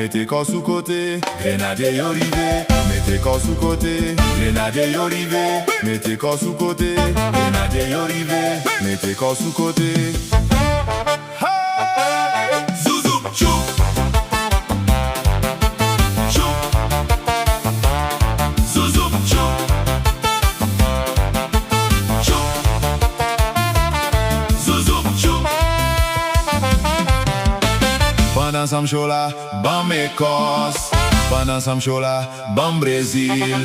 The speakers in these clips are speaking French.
mettez corps sous côté, grenadier yo rivé, mettez corps sous côté, grenadier yo rivé, mettez corps sous côté, grenadier yo rivé, mettez corps sous côté. Zouzou, chou. Chou. Zouzou, chou. Chou. Zouzou, chou. Pendant sam show là, bam Écosse. Pendant sam show là, bam Brésil.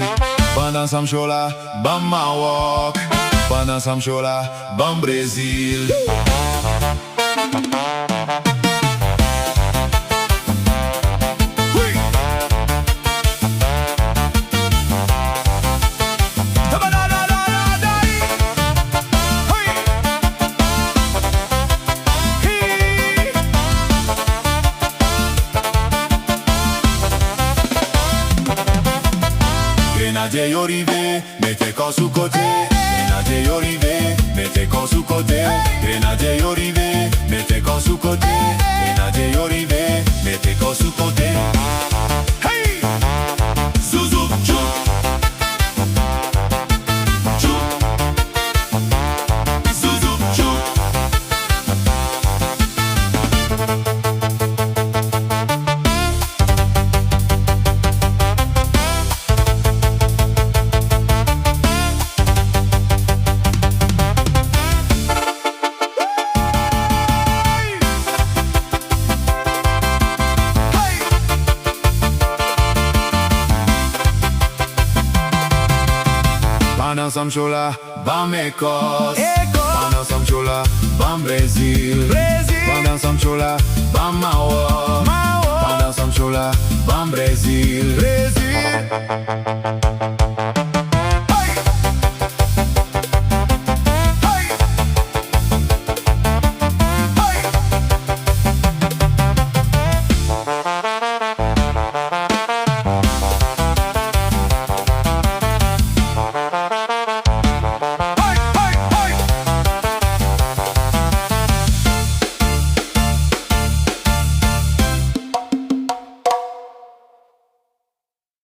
Pendant sam show là, bam Maroc. Pendant sam show là, bam Brésil. Grenadier yo rivé, mettez corps sous côté. Grenadier yo rivé, mettez corps sous côté. Grenadier yo rivé, mettez corps sous côté. Grenadier yo rivé, mettez corps sous côté. Hey! Zouzou, chou. Chou. Zouzou, chou. Pendant sam show là, bam Écosse. Pendant sam show là, bam Brésil. Pendant sam show là, bam Maroc. Pendant sam show là, bam Brésil.